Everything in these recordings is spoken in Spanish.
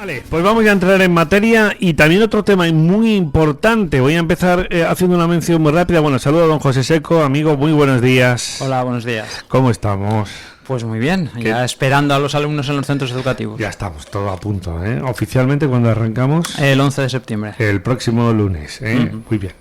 Vale, pues vamos a entrar en materia y también otro tema muy importante. Voy a empezar haciendo una mención muy rápida. Bueno, saludo a don José Seco, amigo, muy buenos días. Hola, buenos días. ¿Cómo estamos? Pues muy bien, ya esperando a los alumnos en los centros educativos. Ya estamos, todo a punto, ¿eh? Oficialmente, ¿cuándo arrancamos? El 11 de septiembre. El próximo lunes, ¿eh? Muy bien.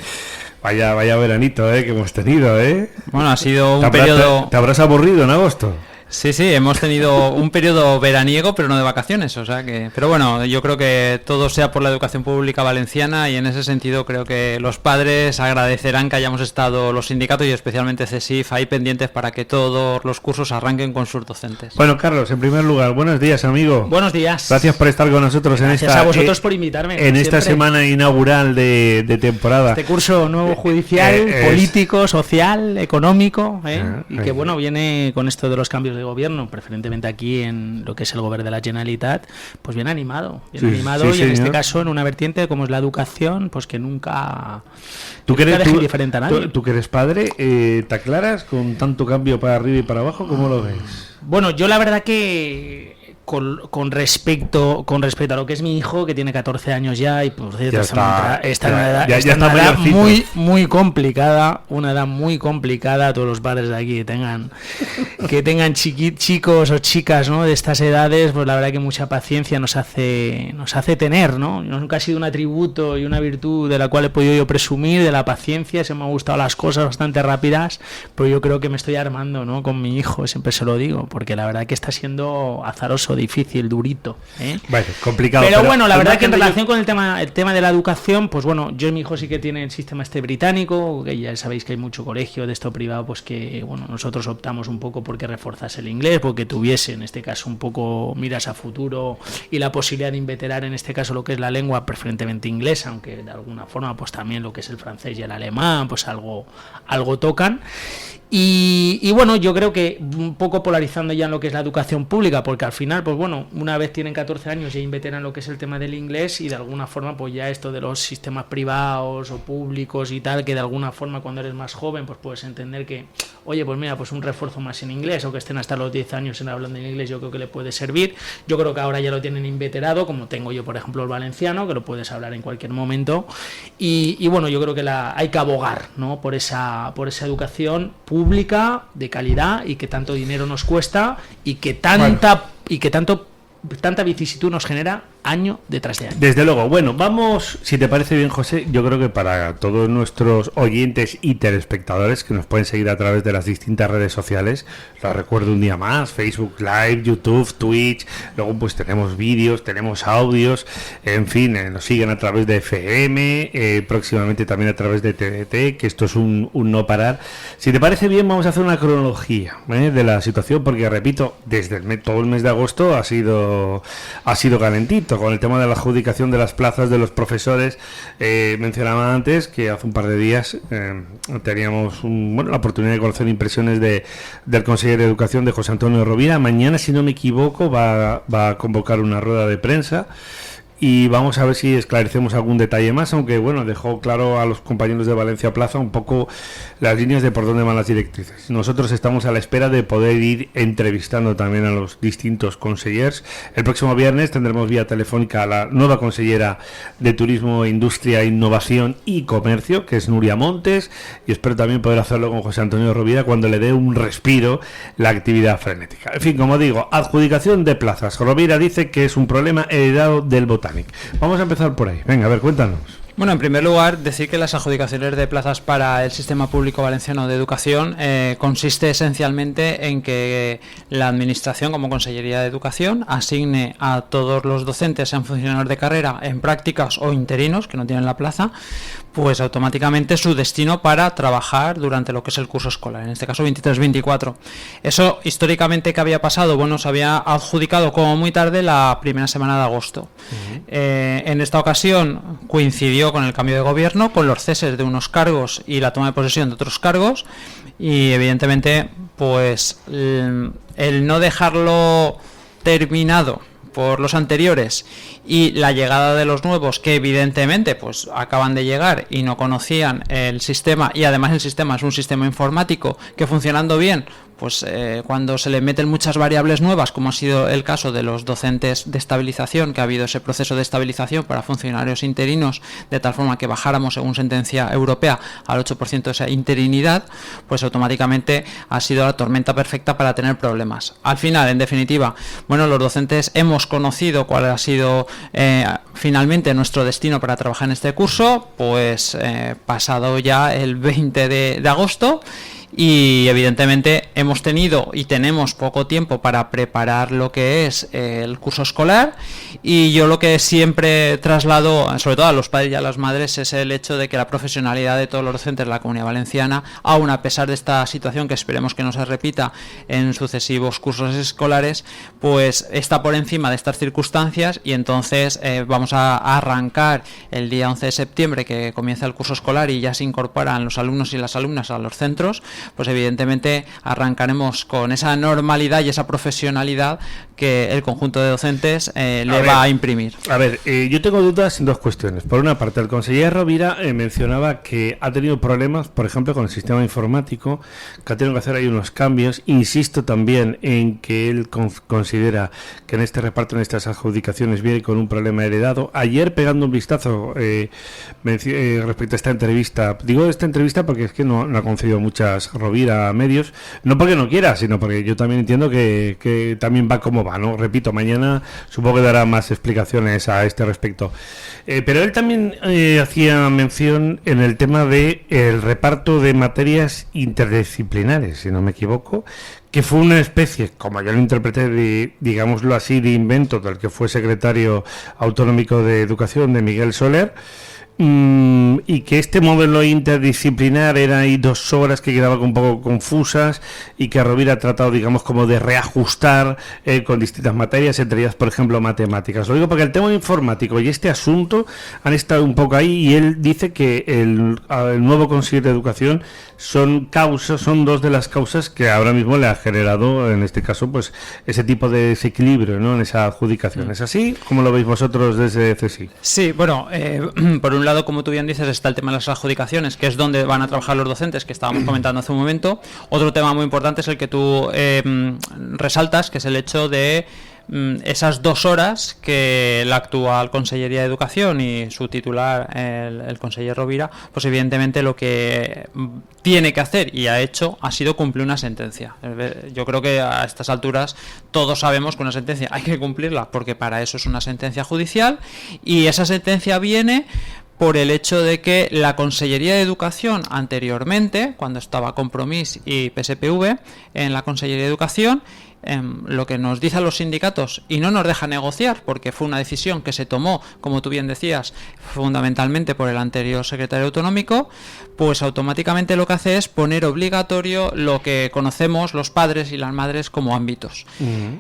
Vaya veranito, que hemos tenido, ¿eh? Bueno, ha sido un periodo... ¿Te habrás aburrido en agosto? Sí, hemos tenido un periodo veraniego, pero no de vacaciones, o sea que... Pero bueno, yo creo que todo sea por la educación pública valenciana y en ese sentido creo que los padres agradecerán que hayamos estado los sindicatos y especialmente CESIF ahí pendientes para que todos los cursos arranquen con sus docentes. Bueno, Carlos, en primer lugar, buenos días, amigo. Buenos días. Gracias por estar con nosotros Gracias en esta... a vosotros por invitarme. En esta semana inaugural de temporada. Este curso nuevo judicial, político, social, económico, y que bueno, viene con esto de los cambios de gobierno, preferentemente aquí en lo que es el gobierno de la Generalitat, pues bien animado, y en este caso en una vertiente como es la educación, pues que nunca deja indiferente a nadie. Tú que eres padre, ¿te aclaras con tanto cambio para arriba y para abajo? ¿Cómo lo ves? Bueno, yo la verdad que con respecto a lo que es mi hijo, que tiene 14 años ya, y por cierto está en una edad muy complicada, una edad muy complicada. A todos los padres de aquí que tengan chicos o chicas, ¿no?, de estas edades, pues la verdad que mucha paciencia nos hace tener, ¿no? Nunca ha sido un atributo y una virtud de la cual he podido yo presumir, de la paciencia. Se me han gustado las cosas bastante rápidas, pero yo creo que me estoy armando, ¿no?, con mi hijo, siempre se lo digo, porque la verdad que está siendo azaroso, difícil, durito, Bueno, complicado. Pero bueno, la verdad que en relación con el tema de la educación, pues bueno, yo y mi hijo sí que tiene el sistema británico, que ya sabéis que hay mucho colegio de esto privado, pues que bueno, nosotros optamos un poco porque reforzase el inglés, porque tuviese en este caso un poco miras a futuro y la posibilidad de inveterar en este caso lo que es la lengua preferentemente inglesa, aunque de alguna forma pues también lo que es el francés y el alemán pues algo tocan. Y bueno, yo creo que un poco polarizando ya en lo que es la educación pública, porque al final, pues bueno, una vez tienen 14 años ya inveteran lo que es el tema del inglés y de alguna forma pues ya esto de los sistemas privados o públicos y tal, que de alguna forma cuando eres más joven pues puedes entender que, oye, pues mira, pues un refuerzo más en inglés, o que estén hasta los 10 años hablando en inglés, yo creo que le puede servir. Yo creo que ahora ya lo tienen inveterado, como tengo yo por ejemplo el valenciano, que lo puedes hablar en cualquier momento, y bueno, yo creo que hay que abogar, ¿no?, por esa educación pública de calidad y que tanto dinero nos cuesta y que tanta vicisitud nos genera año detrás de año. Desde luego. Bueno, vamos, si te parece bien, José, yo creo que para todos nuestros oyentes y telespectadores que nos pueden seguir a través de las distintas redes sociales, lo recuerdo un día más, Facebook Live, YouTube, Twitch, luego pues tenemos vídeos, tenemos audios, en fin, nos siguen a través de FM, próximamente también a través de TDT, que esto es un no parar. Si te parece bien, vamos a hacer una cronología de la situación, porque repito, desde todo el mes de agosto ha sido calentito con el tema de la adjudicación de las plazas de los profesores. Mencionaba antes que hace un par de días teníamos la oportunidad de conocer impresiones del consejero de Educación, de José Antonio Rovira. Mañana, si no me equivoco, va a convocar una rueda de prensa y vamos a ver si esclarecemos algún detalle más, aunque bueno, dejó claro a los compañeros de Valencia Plaza un poco las líneas de por dónde van las directrices. Nosotros estamos a la espera de poder ir entrevistando también a los distintos consellers. El próximo viernes tendremos vía telefónica a la nueva consellera de Turismo, Industria, Innovación y Comercio, que es Nuria Montes, y espero también poder hacerlo con José Antonio Rovira cuando le dé un respiro la actividad frenética. En fin, como digo, adjudicación de plazas. Rovira dice que es un problema heredado del Botánico. Vamos a empezar por ahí. Venga, a ver, cuéntanos. Bueno, en primer lugar, decir que las adjudicaciones de plazas para el Sistema Público Valenciano de Educación consiste esencialmente en que la Administración, como Consellería de Educación, asigne a todos los docentes, sean funcionarios de carrera, en prácticas o interinos, que no tienen la plaza, pues automáticamente su destino para trabajar durante lo que es el curso escolar, en este caso 23-24. Eso, históricamente, ¿qué había pasado? Bueno, se había adjudicado como muy tarde la primera semana de agosto. En esta ocasión coincidió con el cambio de gobierno, con los ceses de unos cargos y la toma de posesión de otros cargos, y evidentemente pues el no dejarlo terminado por los anteriores y la llegada de los nuevos, que evidentemente pues acaban de llegar y no conocían el sistema, y además el sistema es un sistema informático que, funcionando bien, pues cuando se le meten muchas variables nuevas, como ha sido el caso de los docentes de estabilización, que ha habido ese proceso de estabilización para funcionarios interinos, de tal forma que bajáramos, según sentencia europea, al 8% de esa interinidad, pues automáticamente ha sido la tormenta perfecta para tener problemas. Al final, en definitiva, bueno, los docentes hemos conocido cuál ha sido finalmente nuestro destino para trabajar en este curso, pues pasado ya el 20 de agosto, y evidentemente hemos tenido y tenemos poco tiempo para preparar lo que es el curso escolar, y yo lo que siempre traslado, sobre todo a los padres y a las madres, es el hecho de que la profesionalidad de todos los docentes de la Comunidad Valenciana, aun a pesar de esta situación que esperemos que no se repita en sucesivos cursos escolares, pues está por encima de estas circunstancias, y entonces vamos a arrancar el día 11 de septiembre, que comienza el curso escolar y ya se incorporan los alumnos y las alumnas a los centros. Pues evidentemente arrancaremos con esa normalidad y esa profesionalidad que el conjunto de docentes va a imprimir. A ver, yo tengo dudas en dos cuestiones. Por una parte, el consejero Rovira mencionaba que ha tenido problemas, por ejemplo, con el sistema informático, que ha tenido que hacer ahí unos cambios. Insisto también en que él considera que en este reparto, en estas adjudicaciones, viene con un problema heredado. Ayer, pegando un vistazo respecto a esta entrevista, digo esta entrevista porque es que no ha concedido muchas Rovira a medios, no porque no quiera, sino porque yo también entiendo que también va como va, ¿no? Repito, mañana supongo que dará más explicaciones a este respecto. Pero él también hacía mención en el tema de el reparto de materias interdisciplinares, si no me equivoco, que fue una especie, como yo lo interpreté, de, digámoslo así, de invento del que fue secretario autonómico de Educación, de Miguel Soler, y que este modelo interdisciplinar era ahí 2 horas que quedaban un poco confusas, y que Rovira ha tratado, digamos, como de reajustar con distintas materias, entre ellas, por ejemplo, matemáticas. Lo digo porque el tema informático y este asunto han estado un poco ahí, y él dice que el nuevo consejero de Educación son 2 de las causas que ahora mismo le ha generado, en este caso, pues ese tipo de desequilibrio, ¿no?, en esa adjudicación. ¿Es así? ¿Cómo lo veis vosotros desde CSIC? Sí, bueno, por un lado, como tú bien dices, está el tema de las adjudicaciones, que es donde van a trabajar los docentes, que estábamos comentando hace un momento. Otro tema muy importante es el que tú resaltas, que es el hecho de esas 2 horas que la actual Consellería de Educación y su titular, el consejero Rovira, pues evidentemente lo que tiene que hacer y ha hecho ha sido cumplir una sentencia. Yo creo que a estas alturas todos sabemos que una sentencia hay que cumplirla, porque para eso es una sentencia judicial, y esa sentencia viene por el hecho de que la Consellería de Educación anteriormente, cuando estaba Compromís y PSPV en la Consellería de Educación, lo que nos dicen los sindicatos, y no nos deja negociar, porque fue una decisión que se tomó, como tú bien decías, fundamentalmente por el anterior secretario autonómico, pues automáticamente lo que hace es poner obligatorio lo que conocemos los padres y las madres como ámbitos.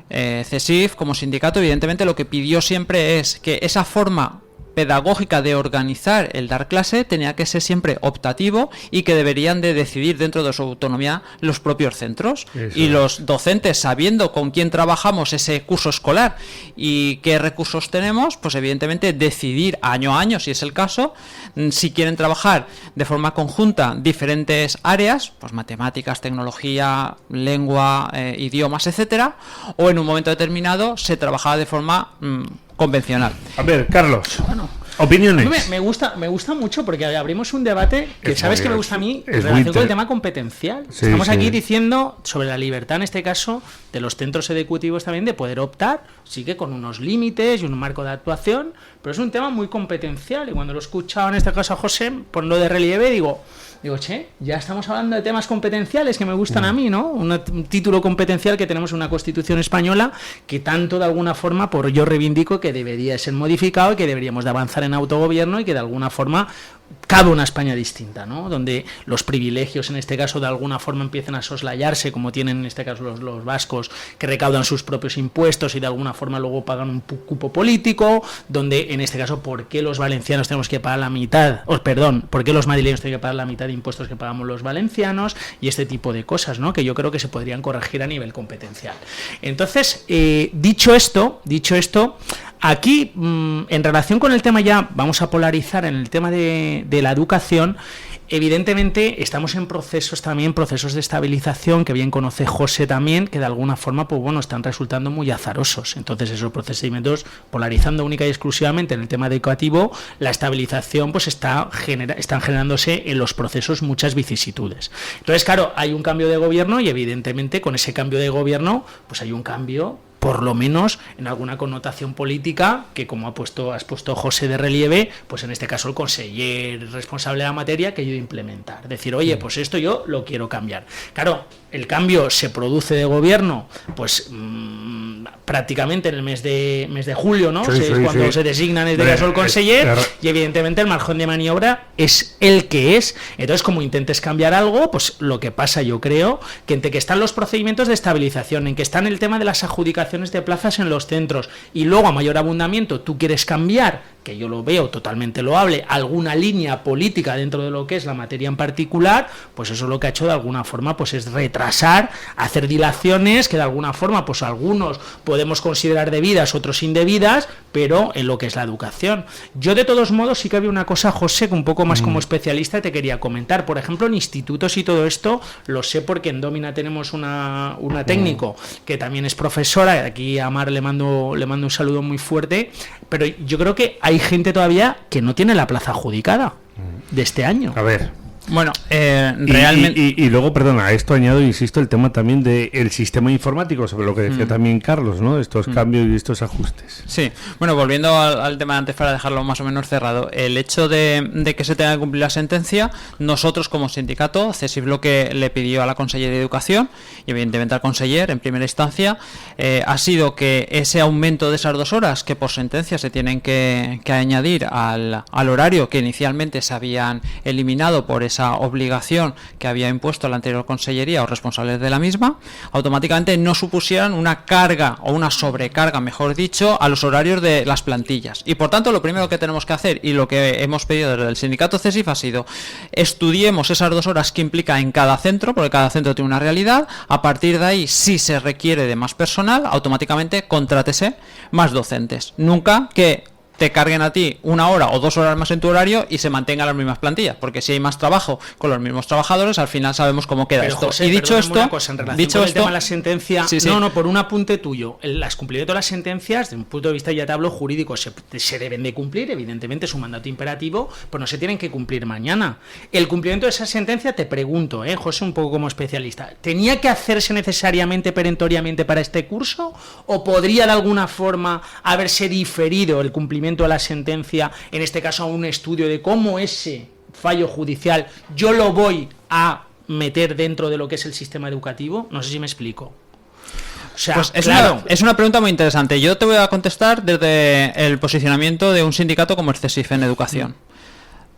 CSIF, como sindicato, evidentemente lo que pidió siempre es que esa forma pedagógica de organizar el dar clase tenía que ser siempre optativo, y que deberían de decidir dentro de su autonomía los propios centros. Eso. Y los docentes, sabiendo con quién trabajamos ese curso escolar y qué recursos tenemos, pues evidentemente decidir año a año, si es el caso, si quieren trabajar de forma conjunta diferentes áreas, pues matemáticas, tecnología, lengua, idiomas, etcétera, o en un momento determinado se trabajaba de forma convencional. A ver, Carlos, bueno, opiniones. Me gusta mucho, porque abrimos un debate que sabes que me gusta a mí en relación con el tema competencial. Sí, estamos sí. aquí diciendo sobre la libertad, en este caso, de los centros educativos también de poder optar, sí que con unos límites y un marco de actuación, pero es un tema muy competencial, y cuando lo he escuchado en este caso a José ponerlo de relieve, digo, che, ya estamos hablando de temas competenciales que me gustan a mí, ¿no? Un título competencial que tenemos en una Constitución española que tanto, de alguna forma, por yo reivindico que debería ser modificado, y que deberíamos de avanzar en autogobierno, y que de alguna forma cabe una España distinta, ¿no? Donde los privilegios, en este caso, de alguna forma empiecen a soslayarse, como tienen en este caso los vascos, que recaudan sus propios impuestos y de alguna forma luego pagan un cupo político, donde en este caso, ¿por qué los valencianos tenemos que pagar la mitad? ¿Por qué los madrileños tienen que pagar la mitad de impuestos que pagamos los valencianos? Y este tipo de cosas, ¿no?, que yo creo que se podrían corregir a nivel competencial. Entonces, dicho esto, aquí, en relación con el tema, ya vamos a polarizar en el tema de la educación. Evidentemente estamos en procesos de estabilización que bien conoce José también, que de alguna forma pues bueno, están resultando muy azarosos. Entonces esos procedimientos, polarizando única y exclusivamente en el tema educativo, la estabilización pues están generándose en los procesos muchas vicisitudes. Entonces claro, hay un cambio de gobierno y evidentemente con ese cambio de gobierno pues hay un cambio por lo menos en alguna connotación política que, como has puesto José de relieve, pues en este caso el conseller responsable de la materia que yo implementar. Decir, oye, pues esto yo lo quiero cambiar. Claro, el cambio se produce de gobierno, pues prácticamente en el mes de julio, ¿no? Sí, es cuando se designa en este caso el conseller, y evidentemente el margen de maniobra es el que es. Entonces, como intentes cambiar algo, pues lo que pasa, yo creo, que entre que están los procedimientos de estabilización, en que están el tema de las adjudicaciones de plazas en los centros, y luego a mayor abundamiento tú quieres cambiar, que yo lo veo totalmente loable, alguna línea política dentro de lo que es la materia en particular, pues eso lo que ha hecho de alguna forma pues es retrasar, hacer dilaciones que de alguna forma pues algunos podemos considerar debidas, otros indebidas, pero en lo que es la educación. Yo de todos modos sí que había una cosa, José, que un poco más como especialista te quería comentar. Por ejemplo, en institutos y todo esto, lo sé porque en Domina tenemos una técnico que también es profesora, aquí a Mar le mando un saludo muy fuerte, pero yo creo que hay gente todavía que no tiene la plaza adjudicada de este año. A ver. Bueno, realmente... Y luego, perdona, a esto añado, insisto, el tema también del sistema informático, sobre lo que decía también Carlos, ¿no? Estos cambios y estos ajustes. Sí, bueno, volviendo al tema de antes para dejarlo más o menos cerrado, el hecho de que se tenga que cumplir la sentencia, nosotros como sindicato, CESIF lo que le pidió a la Consellería de Educación, y evidentemente al conseller en primera instancia, ha sido que ese aumento de esas 2 horas que por sentencia se tienen que añadir al horario que inicialmente se habían eliminado por esa obligación que había impuesto la anterior consellería o responsables de la misma, automáticamente no supusieran una carga o una sobrecarga, mejor dicho, a los horarios de las plantillas. Y por tanto, lo primero que tenemos que hacer y lo que hemos pedido desde el sindicato CESIF ha sido estudiemos esas 2 horas que implica en cada centro, porque cada centro tiene una realidad. A partir de ahí, si se requiere de más personal, automáticamente contrátese más docentes. Nunca que te carguen a ti 1 hora o 2 horas más en tu horario y se mantengan las mismas plantillas, porque si hay más trabajo con los mismos trabajadores, al final sabemos cómo queda. Pero, esto. José, y dicho esto, una cosa, en relación con el tema de la sentencia, sí. No, por un apunte tuyo, el cumplimiento de las sentencias, desde un punto de vista, ya te hablo jurídico, se deben de cumplir, evidentemente es un mandato imperativo, pero no se tienen que cumplir mañana. El cumplimiento de esa sentencia, te pregunto, José, un poco como especialista, ¿tenía que hacerse necesariamente, perentoriamente para este curso, o podría de alguna forma haberse diferido el cumplimiento de la sentencia, en este caso a un estudio de cómo ese fallo judicial yo lo voy a meter dentro de lo que es el sistema educativo? No sé si me explico. O sea, pues es una pregunta muy interesante. Yo te voy a contestar desde el posicionamiento de un sindicato como el CESIF en educación.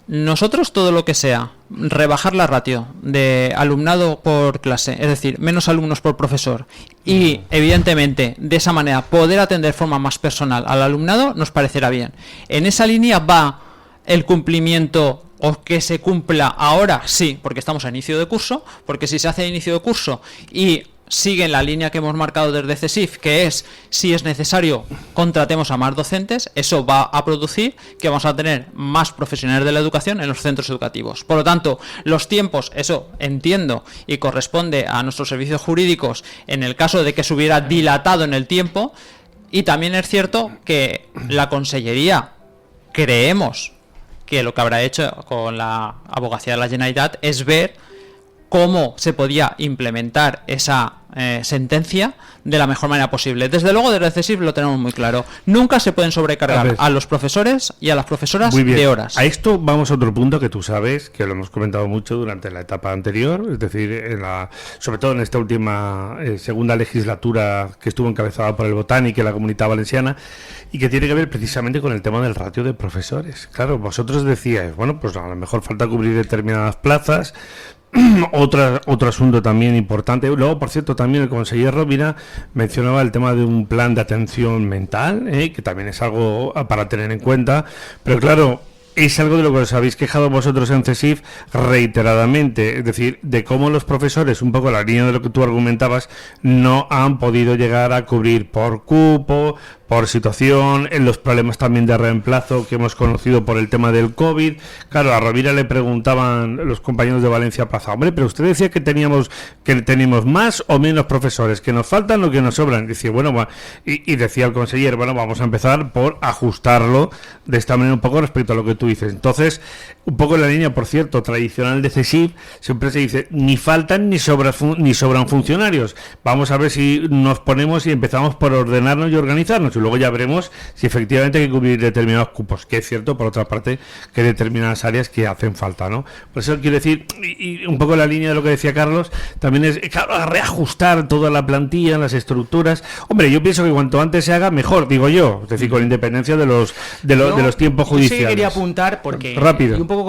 Nosotros todo lo que sea rebajar la ratio de alumnado por clase, es decir, menos alumnos por profesor, y evidentemente de esa manera poder atender de forma más personal al alumnado, nos parecerá bien. En esa línea va el cumplimiento, o que se cumpla ahora, sí, porque estamos a inicio de curso, porque si se hace a inicio de curso y sigue en la línea que hemos marcado desde CESIF, que es, si es necesario, contratemos a más docentes, eso va a producir que vamos a tener más profesionales de la educación en los centros educativos. Por lo tanto, los tiempos, eso entiendo y corresponde a nuestros servicios jurídicos en el caso de que se hubiera dilatado en el tiempo, y también es cierto que la Consellería, creemos que lo que habrá hecho con la Abogacía de la Generalitat es ver cómo se podía implementar esa sentencia de la mejor manera posible. Desde luego, desde el CESIF lo tenemos muy claro. Nunca se pueden sobrecargar a los profesores y a las profesoras de horas. A esto vamos a otro punto que tú sabes, que lo hemos comentado mucho durante la etapa anterior, es decir, sobre todo en esta última segunda legislatura que estuvo encabezada por el Botánic y la Comunitat Valenciana, y que tiene que ver precisamente con el tema del ratio de profesores. Claro, vosotros decíais, bueno, pues a lo mejor falta cubrir determinadas plazas. Otro asunto también importante. Luego, por cierto, también el conseller Rovira mencionaba el tema de un plan de atención mental, que también es algo para tener en cuenta. Pero claro, es algo de lo que os habéis quejado vosotros en CESIF reiteradamente, es decir, de cómo los profesores, un poco la línea de lo que tú argumentabas, no han podido llegar a cubrir por cupo, por situación, en los problemas también de reemplazo que hemos conocido por el tema del COVID. Claro, a Rovira le preguntaban los compañeros de Valencia Plaza, hombre, pero usted decía que tenemos más o menos profesores, que nos faltan o que nos sobran. Decía, bueno, y decía el conseller, bueno, vamos a empezar por ajustarlo de esta manera un poco respecto a lo que tú dices. Entonces, un poco en la línea, por cierto, tradicional de CSIC, siempre se dice, ni faltan ni sobran funcionarios. Vamos a ver si nos ponemos y empezamos por ordenarnos y organizarnos, y luego ya veremos si efectivamente hay que cubrir determinados cupos, que es cierto, por otra parte, que hay determinadas áreas que hacen falta, ¿no? Por eso quiero decir, y un poco en la línea de lo que decía Carlos, también es, claro, reajustar toda la plantilla, las estructuras. Hombre, yo pienso que cuanto antes se haga, mejor, digo yo, es decir, con independencia de los tiempos judiciales. Yo sí que quería apuntar, porque rápido, y un poco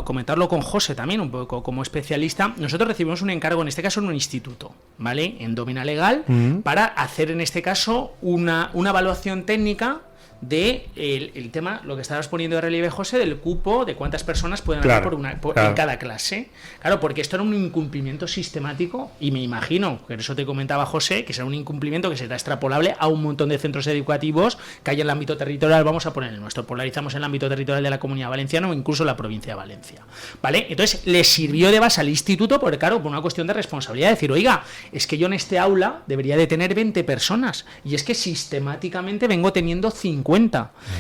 comentarlo con José también, un poco como especialista. Nosotros recibimos un encargo, en este caso en un instituto, ¿vale? En Domina Legal, para hacer en este caso una evaluación técnica de el tema, lo que estabas poniendo de relieve, José, del cupo, de cuántas personas pueden haber en cada clase. Claro, porque esto era un incumplimiento sistemático, y me imagino, por eso te comentaba José, que será un incumplimiento que será extrapolable a un montón de centros educativos que hay en el ámbito territorial. Vamos a poner el nuestro, polarizamos en el ámbito territorial de la Comunidad Valenciana o incluso la provincia de Valencia, ¿vale? Entonces, le sirvió de base al instituto, porque claro, por una cuestión de responsabilidad, decir, oiga, es que yo en este aula debería de tener 20 personas, y es que sistemáticamente vengo teniendo 50.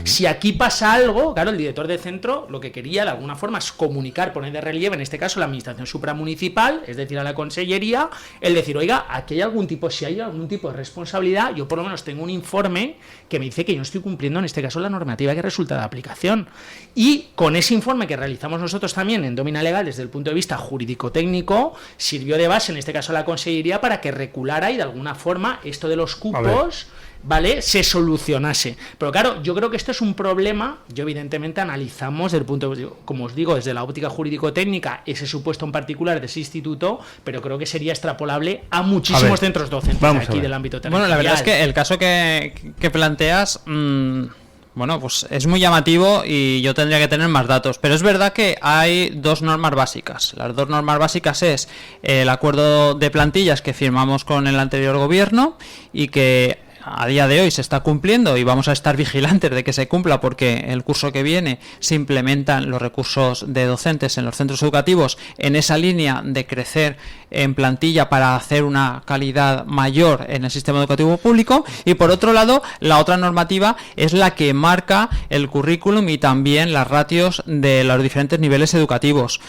Si aquí pasa algo, claro, el director de centro lo que quería de alguna forma es comunicar, poner de relieve, en este caso la administración supramunicipal, es decir, a la consellería, el decir, oiga, aquí hay si hay algún tipo de responsabilidad, yo por lo menos tengo un informe que me dice que yo no estoy cumpliendo, en este caso, la normativa que resulta de aplicación. Y con ese informe que realizamos nosotros también en Domina Legal, desde el punto de vista jurídico-técnico, sirvió de base, en este caso, a la consellería para que reculara y de alguna forma esto de los cupos, ¿vale?, se solucionase. Pero claro, yo creo que esto es un problema. Yo evidentemente analizamos desde el punto de, como os digo, desde la óptica jurídico-técnica ese supuesto en particular de ese instituto, pero creo que sería extrapolable a muchísimos centros docentes aquí del ámbito territorial. Bueno, la verdad es que el caso que planteas, bueno, pues es muy llamativo y yo tendría que tener más datos, pero es verdad que hay dos normas básicas. Las dos normas básicas es el acuerdo de plantillas que firmamos con el anterior gobierno y que a día de hoy se está cumpliendo, y vamos a estar vigilantes de que se cumpla, porque el curso que viene se implementan los recursos de docentes en los centros educativos en esa línea de crecer en plantilla para hacer una calidad mayor en el sistema educativo público. Y por otro lado, la otra normativa es la que marca el currículum y también las ratios de los diferentes niveles educativos.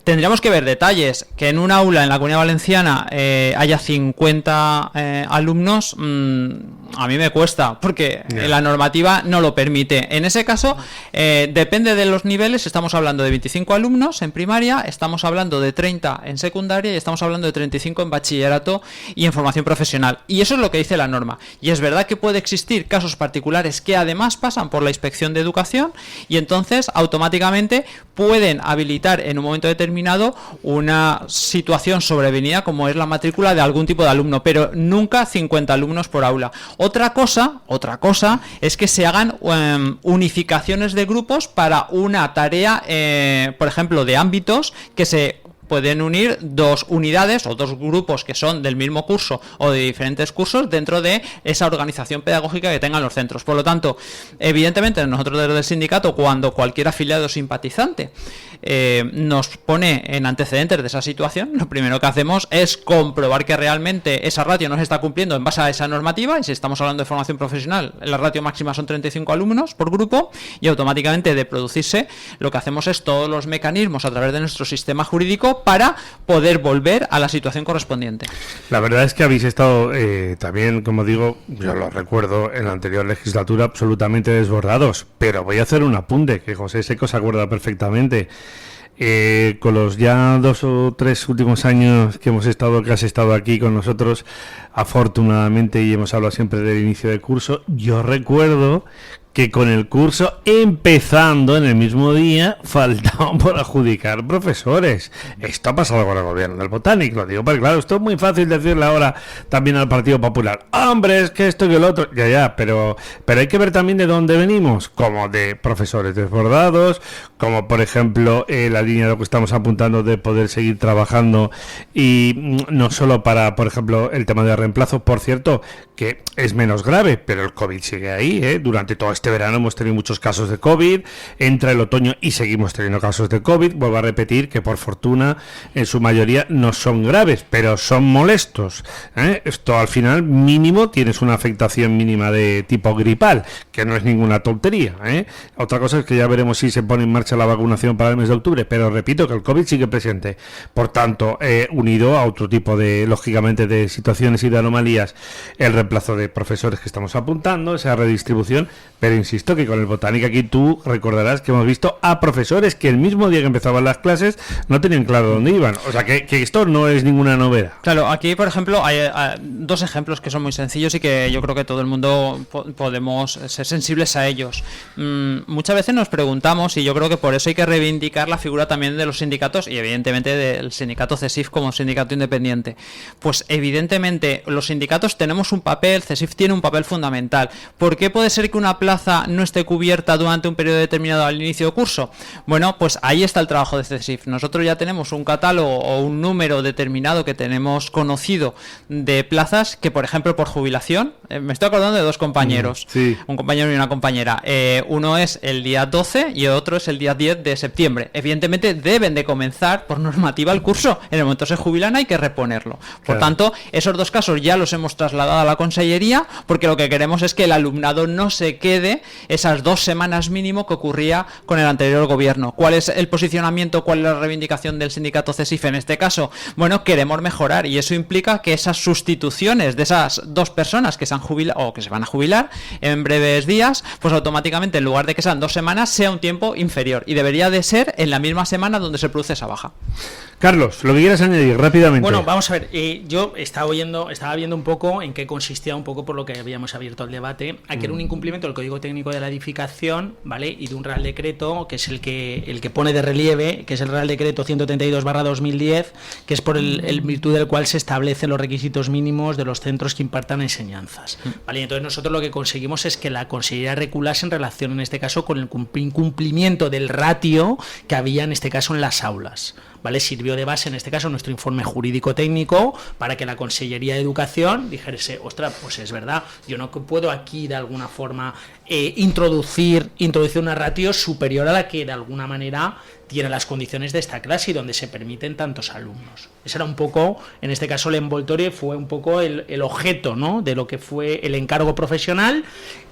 Tendríamos que ver detalles. Que en un aula en la Comunidad Valenciana haya 50 alumnos, a mí me cuesta, porque la normativa no lo permite. En ese caso, depende de los niveles. Estamos hablando de 25 alumnos en primaria, estamos hablando de 30 en secundaria y estamos hablando de 35 en bachillerato y en formación profesional. Y eso es lo que dice la norma. Y es verdad que puede existir casos particulares que además pasan por la Inspección de Educación, y entonces automáticamente pueden habilitar en un momento determinado una situación sobrevenida como es la matrícula de algún tipo de alumno, pero nunca 50 alumnos por aula. Otra cosa es que se hagan unificaciones de grupos para una tarea, por ejemplo, de ámbitos que se pueden unir dos unidades o dos grupos que son del mismo curso o de diferentes cursos dentro de esa organización pedagógica que tengan los centros. Por lo tanto, evidentemente nosotros desde el sindicato, cuando cualquier afiliado o simpatizante nos pone en antecedentes de esa situación, lo primero que hacemos es comprobar que realmente esa ratio no se está cumpliendo en base a esa normativa. Y si estamos hablando de formación profesional, la ratio máxima son 35 alumnos por grupo, y automáticamente, de producirse, lo que hacemos es todos los mecanismos a través de nuestro sistema jurídico para poder volver a la situación correspondiente. La verdad es que habéis estado también, como digo, yo lo recuerdo en la anterior legislatura, absolutamente desbordados, pero voy a hacer un apunte que José Seco se acuerda perfectamente. Con los ya 2 o 3 últimos años que has estado aquí con nosotros, afortunadamente, y hemos hablado siempre del inicio del curso, yo recuerdo que con el curso empezando en el mismo día faltaban por adjudicar profesores. Esto ha pasado con el gobierno del Botánico, lo digo, porque claro, esto es muy fácil decirle ahora también al Partido Popular. Hombre, es que esto y el otro, ya, pero hay que ver también de dónde venimos, como de profesores desbordados, como por ejemplo la línea de lo que estamos apuntando de poder seguir trabajando y no solo para, por ejemplo, el tema de reemplazo, por cierto, que es menos grave, pero el COVID sigue ahí, ¿eh? Durante todo este verano hemos tenido muchos casos de COVID, entra el otoño y seguimos teniendo casos de COVID. Vuelvo a repetir que por fortuna en su mayoría no son graves, pero son molestos, ¿eh? Esto al final mínimo tienes una afectación mínima de tipo gripal, que no es ninguna tontería, ¿eh? Otra cosa es que ya veremos si se pone en marcha la vacunación para el mes de octubre, pero repito que el COVID sigue presente. Por tanto, unido a otro tipo de, lógicamente, de situaciones y de anomalías, el reemplazo de profesores que estamos apuntando, esa redistribución, pero insisto que con el Botánica aquí tú recordarás que hemos visto a profesores que el mismo día que empezaban las clases no tenían claro dónde iban. O sea que esto no es ninguna novedad. Claro, aquí por ejemplo hay dos ejemplos que son muy sencillos y que yo creo que todo el mundo podemos ser sensibles a ellos. Muchas veces nos preguntamos, y yo creo que por eso hay que reivindicar la figura también de los sindicatos y evidentemente del sindicato CESIF como sindicato independiente. Pues evidentemente los sindicatos tenemos un papel, CESIF tiene un papel fundamental. ¿Por qué puede ser que una plaza no esté cubierta durante un periodo determinado al inicio de curso? Bueno, pues ahí está el trabajo de CESIF. Nosotros ya tenemos un catálogo o un número determinado que tenemos conocido de plazas que, por ejemplo, por jubilación, me estoy acordando de dos compañeros, sí. Un compañero y una compañera. Uno es el día 12 y otro es el día 10 de septiembre. Evidentemente deben de comenzar por normativa el curso. En el momento que se jubilan hay que reponerlo. Por tanto, esos dos casos ya los hemos trasladado a la consellería porque lo que queremos es que el alumnado no se quede esas 2 semanas mínimo que ocurría con el anterior gobierno. ¿Cuál es el posicionamiento, cuál es la reivindicación del sindicato CESIF en este caso? Bueno, queremos mejorar y eso implica que esas sustituciones de esas 2 personas que se han jubilado o que se van a jubilar en breves días, pues automáticamente en lugar de que sean 2 semanas sea un tiempo inferior y debería de ser en la misma semana donde se produce esa baja. Carlos, lo que quieras añadir rápidamente. Bueno, vamos a ver, yo estaba viendo un poco en qué consistía un poco por lo que habíamos abierto el debate. Aquí era un incumplimiento del Código Técnico de la Edificación, ¿vale? Y de un Real Decreto, que es el que pone de relieve, que es el Real Decreto 132/2010, que es por el virtud del cual se establecen los requisitos mínimos de los centros que impartan enseñanzas, ¿vale? Y entonces nosotros lo que conseguimos es que la Consellería regulase en relación, en este caso, con el incumplimiento del ratio que había, en este caso, en las aulas, ¿vale? Sirvió de base, en este caso, nuestro informe jurídico técnico para que la Consellería de Educación dijese, ostras, pues es verdad, yo no puedo aquí de alguna forma introducir una ratio superior a la que de alguna manera tiene las condiciones de esta clase y donde se permiten tantos alumnos. Ese era un poco, en este caso el envoltorio fue un poco el objeto, ¿no?, de lo que fue el encargo profesional,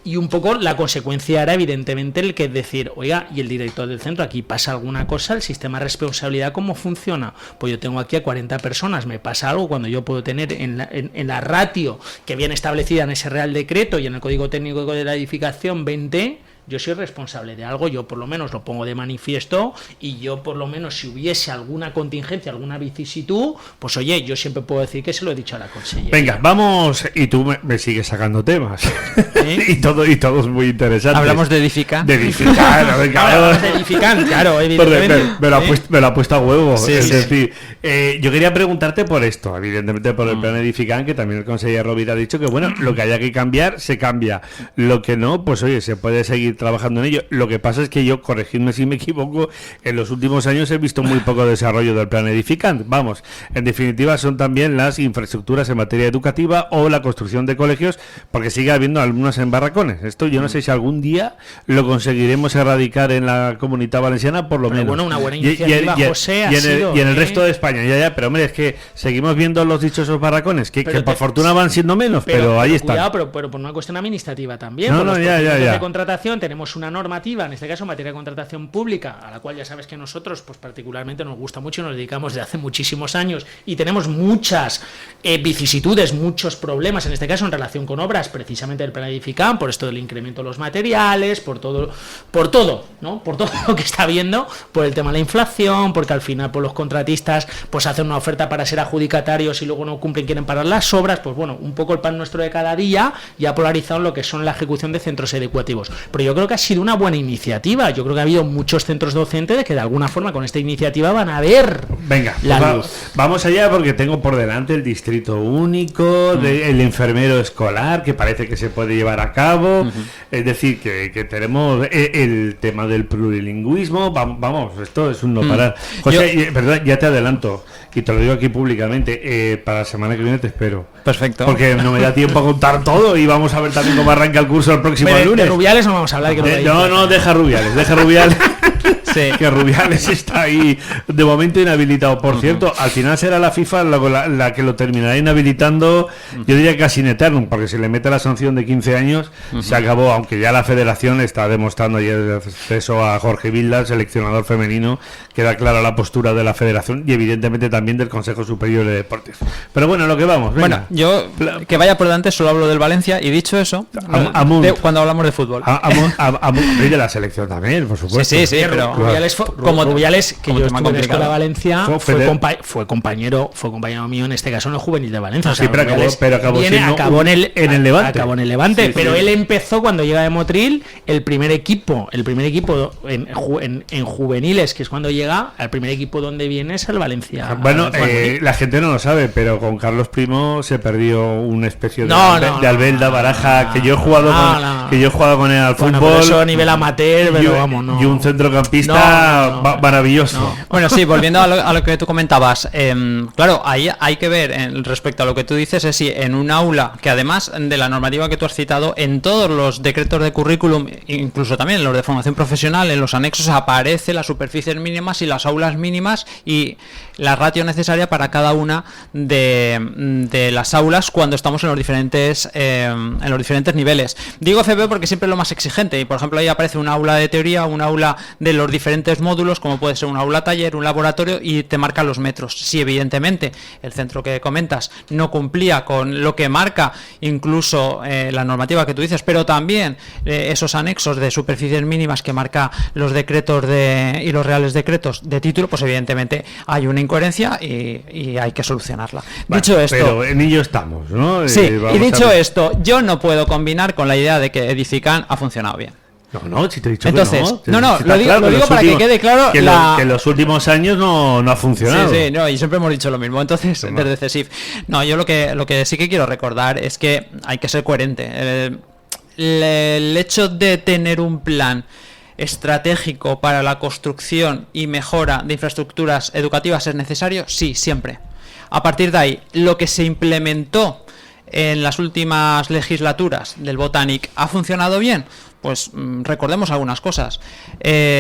y un poco la consecuencia era evidentemente el que decir, oiga, y el director del centro, aquí pasa alguna cosa, el sistema de responsabilidad, ¿cómo funciona? Pues yo tengo aquí a 40 personas, me pasa algo cuando yo puedo tener en la ratio que viene establecida en ese Real Decreto y en el Código Técnico de la Edificación 20, yo soy responsable de algo, yo por lo menos lo pongo de manifiesto, y yo por lo menos si hubiese alguna contingencia, alguna vicisitud, pues oye, yo siempre puedo decir que se lo he dicho a la consellera. Venga, vamos, y tú me sigues sacando temas. y todos muy interesantes. Hablamos de edificar. De edificar, Hablamos de edificar, claro, evidentemente. Me lo ha puesto a huevo. Sí, es sí. decir, yo quería preguntarte por esto, evidentemente por el plan edificar, que también el consejero Rovira ha dicho que bueno, lo que haya que cambiar, se cambia. Lo que no, pues oye, se puede seguir trabajando en ello. Lo que pasa es que yo, corregidme si me equivoco, en los últimos años he visto muy poco desarrollo del plan edificante. Vamos, en definitiva son también las infraestructuras en materia educativa o la construcción de colegios, porque sigue habiendo alumnos en barracones. Esto yo no sé si algún día lo conseguiremos erradicar en la Comunidad Valenciana, por lo menos. Bueno, una buena iniciativa, José, y en el resto de España, pero hombre, es que seguimos viendo los dichosos barracones, que por fortuna van siendo menos, pero ahí están. Cuidado, pero por una cuestión administrativa también. Ya. De contratación tenemos una normativa, en este caso en materia de contratación pública, a la cual ya sabes que nosotros pues particularmente nos gusta mucho y nos dedicamos desde hace muchísimos años, y tenemos muchas vicisitudes, muchos problemas, en este caso en relación con obras precisamente del plan edificante, por esto del incremento de los materiales, por todo, ¿no? Por todo lo que está habiendo, por el tema de la inflación, porque al final pues los contratistas pues hacen una oferta para ser adjudicatarios y luego no cumplen, quieren parar las obras, pues bueno, un poco el pan nuestro de cada día ya polarizado en lo que son la ejecución de centros educativos. Pero yo yo creo que ha sido una buena iniciativa. Yo creo que ha habido muchos centros docentes que de alguna forma con esta iniciativa van a ver la luz. Vamos allá, porque tengo por delante el distrito único, el enfermero escolar, que parece que se puede llevar a cabo. Es decir, que tenemos el tema del plurilingüismo. Vamos, esto es un no parar. José, perdón, ya te adelanto, y te lo digo aquí públicamente, para la semana que viene te espero. Perfecto. Porque no me da tiempo a contar todo, y vamos a ver también cómo arranca el curso el próximo lunes. De Rubiales no vamos a hablar. No, deja Rubiales. Sí. Que Rubiales está ahí de momento inhabilitado. Por cierto, al final será la FIFA la que lo terminará inhabilitando, yo diría casi in eternum, porque si le mete la sanción de 15 años, se acabó, aunque ya la federación está demostrando ayer el acceso a Jorge Vilda, seleccionador femenino, queda clara la postura de la federación y evidentemente también del Consejo Superior de Deportes. Pero bueno, lo que vamos. Venga. Bueno, yo que vaya por delante solo hablo del Valencia, y dicho eso, cuando hablamos de fútbol. Y de la selección también, por supuesto. Sí, pero Rubiales, que yo estuve en la Escuela Valencia, fue compañero mío en este caso en el juvenil de Valencia. Sí, pero acabó en el Levante. Sí, pero él empezó cuando llega de Motril, el primer equipo en juveniles, que es cuando llega, el primer equipo donde viene es el Valencia. Bueno, la gente no lo sabe, pero con Carlos Primo se perdió una especie de Albelda Baraja, que yo he jugado con él al fútbol. Pero eso a nivel amateur, y un centrocampista maravilloso. Bueno, sí, volviendo a lo que tú comentabas, claro, ahí hay que ver, respecto a lo que tú dices, es si en un aula, que además de la normativa que tú has citado, en todos los decretos de currículum, incluso también en los de formación profesional, en los anexos aparece las superficies mínimas y las aulas mínimas y la ratio necesaria para cada una de las aulas cuando estamos en los diferentes niveles. Digo FP porque siempre es lo más exigente, y por ejemplo ahí aparece un aula de teoría, un aula de los diferentes módulos, como puede ser un aula taller, un laboratorio, y te marca los metros. Si evidentemente el centro que comentas no cumplía con lo que marca incluso la normativa que tú dices, pero también esos anexos de superficies mínimas que marca los decretos y los reales decretos de título, pues evidentemente hay una incoherencia y hay que solucionarla. Dicho esto, pero en ello estamos, ¿no? Sí, y dicho esto, yo no puedo combinar con la idea de que Edifican ha funcionado bien. No, si te he dicho entonces, que no. Lo digo para que quede claro que en los últimos años no ha funcionado. Sí, y siempre hemos dicho lo mismo. Entonces, desde CESIF. No, yo lo que sí que quiero recordar es que hay que ser coherente. El hecho de tener un plan estratégico para la construcción y mejora de infraestructuras educativas es necesario, sí, siempre. A partir de ahí, lo que se implementó en las últimas legislaturas del Botanic ha funcionado bien. Pues recordemos algunas cosas.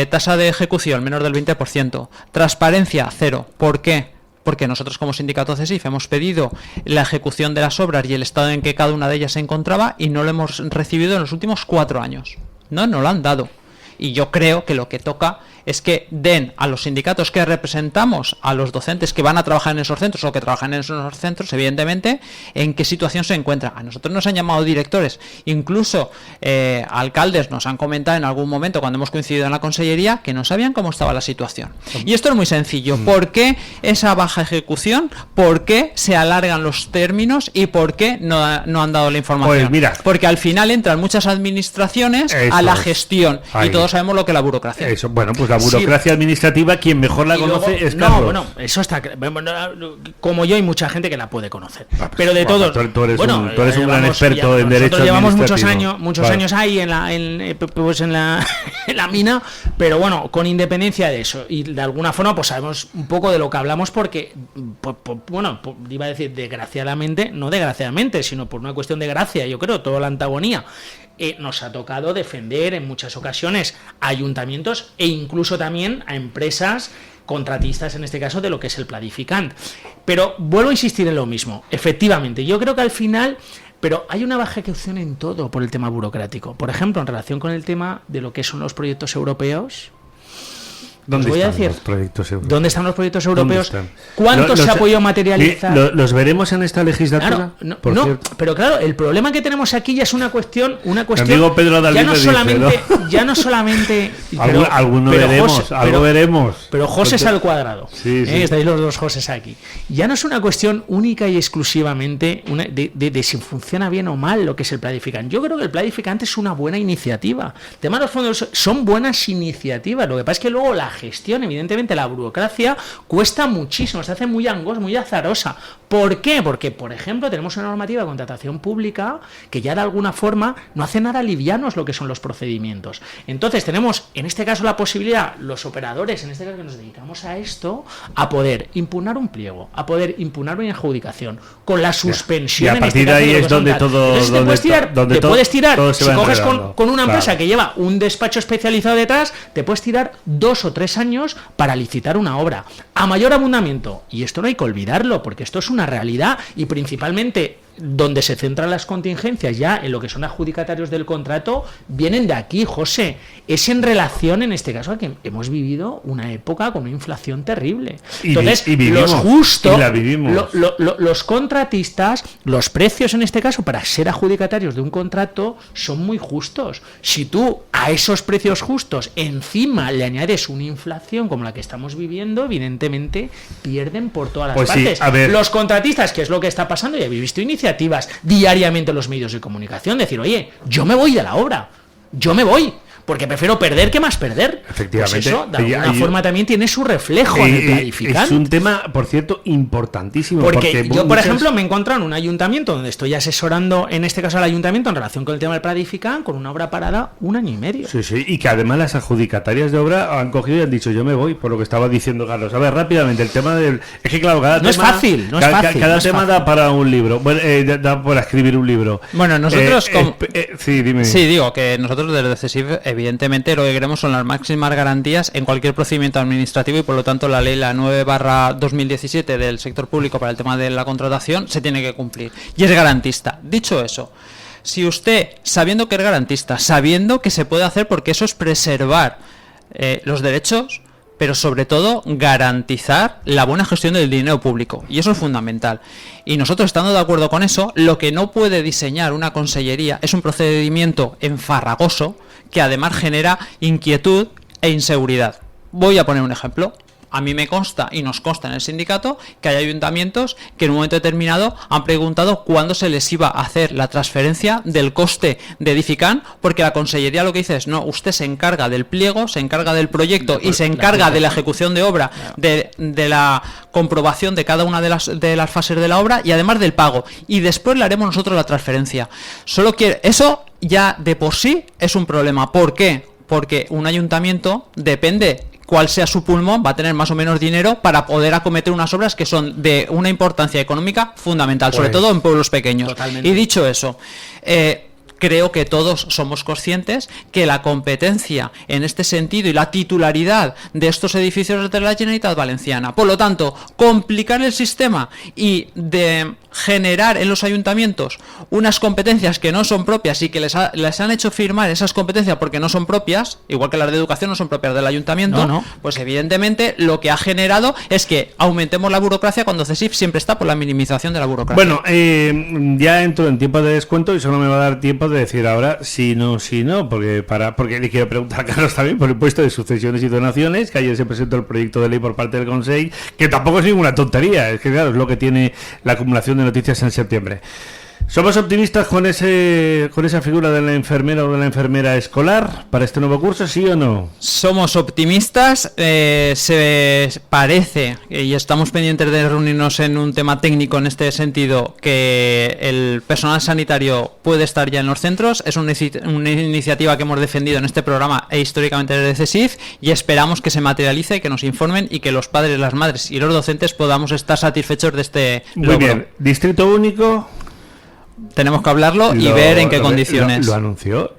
Tasa de ejecución menor del 20%, transparencia cero. ¿Por qué? Porque nosotros como sindicato CESIF hemos pedido la ejecución de las obras y el estado en que cada una de ellas se encontraba y no lo hemos recibido en los últimos 4 años. No lo han dado. Y yo creo que lo que toca es que den a los sindicatos que representamos, a los docentes que van a trabajar en esos centros o que trabajan en esos centros, evidentemente, en qué situación se encuentran. A nosotros nos han llamado directores, incluso alcaldes nos han comentado en algún momento cuando hemos coincidido en la consellería que no sabían cómo estaba la situación. Y esto es muy sencillo. ¿Por qué esa baja ejecución? ¿Por qué se alargan los términos? ¿Y por qué no han dado la información? Pues mira, porque al final entran muchas administraciones a la gestión y todos sabemos lo que es la burocracia. Eso, bueno, pues la burocracia administrativa, quien mejor la conoce es Carlos. Bueno, eso está. Como yo, hay mucha gente que la puede conocer. Pero de todos. Tú eres un gran experto en derecho administrativo. Llevamos muchos años ahí en la mina, pero bueno, con independencia de eso. Y de alguna forma, pues sabemos un poco de lo que hablamos, porque, iba a decir desgraciadamente, no desgraciadamente, sino por una cuestión de gracia, yo creo, toda la antagonía. Nos ha tocado defender en muchas ocasiones a ayuntamientos e incluso también a empresas contratistas, en este caso, de lo que es el Planificant. Pero vuelvo a insistir en lo mismo. Efectivamente, yo creo que al final... Pero hay una baja ejecución en todo por el tema burocrático. Por ejemplo, en relación con el tema de lo que son los proyectos europeos, ¿Dónde voy a están decir los proyectos europeos? ¿Dónde están los proyectos europeos? ¿Dónde están? ¿Cuántos se ha podido materializar? ¿Los veremos en esta legislatura? Claro, no, pero claro, el problema que tenemos aquí ya es una cuestión amigo Pedro Dalí ya no solamente alguno veremos. Pero José es al cuadrado. Sí. Estáis los dos Josés aquí. Ya no es una cuestión única y exclusivamente de si funciona bien o mal lo que es el Planificant. Yo creo que el Planificant es una buena iniciativa. El tema de los fondos son buenas iniciativas. Lo que pasa es que luego la gestión, evidentemente la burocracia, cuesta muchísimo, se hace muy angosta, muy azarosa. ¿Por qué? Porque, por ejemplo, tenemos una normativa de contratación pública que ya de alguna forma no hace nada livianos lo que son los procedimientos. Entonces tenemos, en este caso, la posibilidad, los operadores, en este caso que nos dedicamos a esto, a poder impugnar un pliego, a poder impugnar una adjudicación, con la suspensión. Y a partir de ahí es donde todo... Entonces te puedes tirar, si coges con una empresa que lleva un despacho especializado detrás, te puedes tirar 2 o 3 años para licitar una obra. A mayor abundamiento, y esto no hay que olvidarlo, porque esto es una realidad, y principalmente donde se centran las contingencias ya en lo que son adjudicatarios del contrato, vienen de aquí, José. Es en relación, en este caso, a que hemos vivido una época con una inflación terrible. Entonces, los justos, los contratistas, los precios en este caso para ser adjudicatarios de un contrato son muy justos. Si tú a esos precios justos encima le añades una inflación como la que estamos viviendo, evidentemente pierden por todas las partes. Sí, los contratistas, que es lo que está pasando, ya habéis visto iniciativas diariamente en los medios de comunicación, decir, oye, yo me voy de la obra, yo me voy, porque prefiero perder que más perder. Efectivamente. Pues eso, de alguna forma también tiene su reflejo en el Planificant. Es un tema, por cierto, importantísimo. Porque yo, por ejemplo, me he encontrado en un ayuntamiento donde estoy asesorando, en este caso al ayuntamiento, en relación con el tema del Planificant, con una obra parada 1 año y medio. Sí, y que además las adjudicatarias de obra han cogido y han dicho, yo me voy, por lo que estaba diciendo Carlos. A ver, rápidamente, el tema del... Es que claro, cada no tema... Es fácil, no es fácil. Cada no tema es fácil. da para un libro, da para escribir un libro. Bueno, nosotros... sí, dime. Sí, digo que nosotros desde CESIF, evidentemente, lo que queremos son las máximas garantías en cualquier procedimiento administrativo y por lo tanto la ley, la 9/2017 del sector público para el tema de la contratación se tiene que cumplir y es garantista. Dicho eso, si usted, sabiendo que es garantista, sabiendo que se puede hacer, porque eso es preservar los derechos, pero sobre todo garantizar la buena gestión del dinero público, y eso es fundamental. Y nosotros, estando de acuerdo con eso, lo que no puede diseñar una consellería es un procedimiento enfarragoso que además genera inquietud e inseguridad. Voy a poner un ejemplo. A mí me consta, y nos consta en el sindicato, que hay ayuntamientos que en un momento determinado han preguntado cuándo se les iba a hacer la transferencia del coste de Edificant, porque la consellería lo que dice es, no, usted se encarga del pliego, se encarga del proyecto y se encarga de la ejecución de obra, de la comprobación de cada una de las fases de la obra y además del pago. Y después le haremos nosotros la transferencia. Eso ya de por sí es un problema. ¿Por qué? Porque un ayuntamiento, depende cuál sea su pulmón, va a tener más o menos dinero para poder acometer unas obras que son de una importancia económica fundamental, sobre todo en pueblos pequeños. Totalmente. Y dicho eso, creo que todos somos conscientes que la competencia en este sentido y la titularidad de estos edificios de la Generalitat Valenciana, por lo tanto, complicar el sistema y de generar en los ayuntamientos unas competencias que no son propias y que les han hecho firmar esas competencias porque no son propias, igual que las de educación no son propias del ayuntamiento, pues evidentemente lo que ha generado es que aumentemos la burocracia cuando CESIF siempre está por la minimización de la burocracia. Bueno, ya entro en tiempo de descuento y solo me va a dar tiempo de decir ahora sí, no, porque le quiero preguntar a Carlos también por el impuesto de sucesiones y donaciones, que ayer se presentó el proyecto de ley por parte del Consejo, que tampoco es ninguna tontería, es que claro, es lo que tiene la acumulación de noticias en septiembre. ¿Somos optimistas con esa figura de la enfermera o de la enfermera escolar para este nuevo curso, sí o no? Somos optimistas, se parece, y estamos pendientes de reunirnos en un tema técnico en este sentido, que el personal sanitario puede estar ya en los centros. Es una iniciativa que hemos defendido en este programa e históricamente desde CESIF, y esperamos que se materialice, que nos informen y que los padres, las madres y los docentes podamos estar satisfechos de este logro. Muy bien, distrito único. Tenemos que hablarlo y ver en qué condiciones. Lo anunció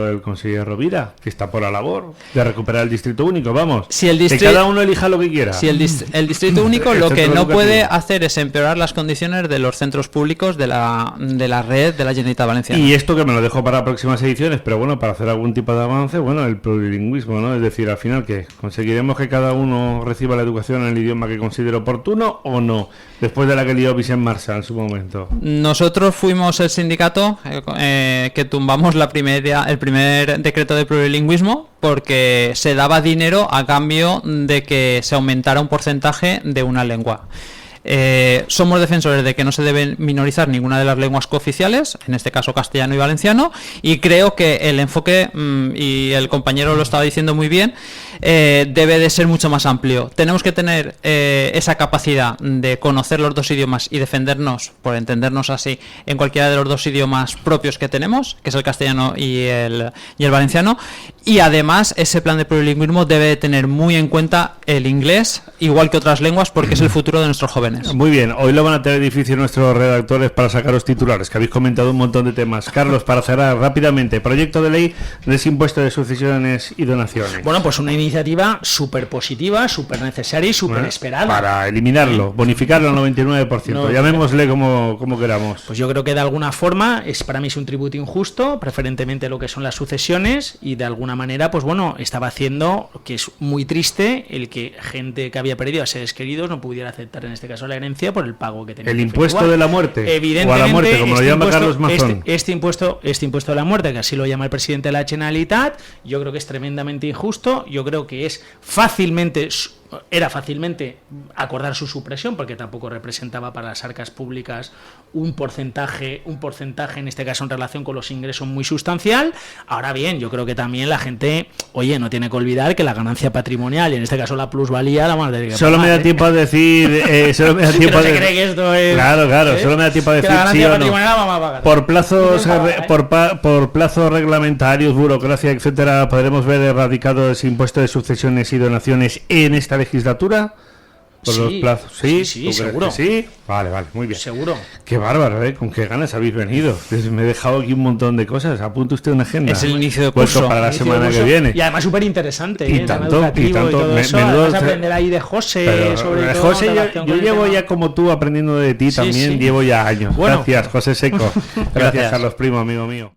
el consejero Rovira, que está por la labor de recuperar el distrito único, vamos. Si el que cada uno elija lo que quiera. Si el distrito único lo que no puede hacer es empeorar las condiciones de los centros públicos de la red de la Generalitat Valenciana. Y esto que me lo dejo para próximas ediciones, pero bueno, para hacer algún tipo de avance, bueno, el plurilingüismo, ¿no? Es decir, al final, ¿qué? ¿Conseguiremos que cada uno reciba la educación en el idioma que considere oportuno o no? Después de la que lió Vicent Marçal en su momento. Nosotros fuimos el sindicato que tumbamos el primer decreto de plurilingüismo porque se daba dinero a cambio de que se aumentara un porcentaje de una lengua. Somos defensores de que no se deben minorizar ninguna de las lenguas cooficiales, en este caso castellano y valenciano, y creo que el enfoque, y el compañero lo estaba diciendo muy bien, debe de ser mucho más amplio. Tenemos que tener esa capacidad de conocer los dos idiomas y defendernos, por entendernos así, en cualquiera de los dos idiomas propios que tenemos, que es el castellano y el valenciano, y además ese plan de plurilingüismo debe de tener muy en cuenta el inglés, igual que otras lenguas, porque es el futuro de nuestros jóvenes. Muy bien, hoy lo van a tener difícil nuestros redactores para sacaros titulares, que habéis comentado un montón de temas. Carlos, para cerrar rápidamente, proyecto de ley de impuesto de sucesiones y donaciones. Bueno, pues una iniciativa súper positiva, súper necesaria y súper esperada. Para eliminarlo, bonificarlo al 99%, no, llamémosle como queramos. Pues yo creo que de alguna forma, para mí es un tributo injusto, preferentemente lo que son las sucesiones, y de alguna manera, pues bueno, estaba haciendo, que es muy triste, el que gente que había perdido a seres queridos no pudiera aceptar en este caso la herencia por el pago que tenía. El impuesto de la muerte. Evidentemente, o a la muerte, como lo llama Carlos Mazón. Este impuesto de la muerte, que así lo llama el presidente de la Generalitat, yo creo que es tremendamente injusto. Yo creo que era fácilmente acordar su supresión, porque tampoco representaba para las arcas públicas un porcentaje en este caso en relación con los ingresos muy sustancial. Ahora bien, yo creo que también la gente, no tiene que olvidar que la ganancia patrimonial, y en este caso la plusvalía, la vamos a tener que solo pagar, me da tiempo a decir, solo me da tiempo a decir, cree que esto es, claro, solo me da tiempo a decir sí o no. Por plazos por plazos reglamentarios, burocracia, etcétera, podremos ver erradicado ese impuesto de sucesiones y donaciones en esta legislatura. Por los plazos, sí, seguro. Sí, vale, muy bien. Seguro. Qué bárbaro, con qué ganas habéis venido. Me he dejado aquí un montón de cosas. Apunte usted una agenda. Es el inicio de curso. Para la semana que viene. Y además súper interesante. Y tanto. Todo eso. Vas a aprender ahí de José, sobre todo. José, yo llevo ya como tú aprendiendo de ti también. Llevo ya años. Bueno. Gracias, José Seco. Gracias, Carlos Primo, amigo mío.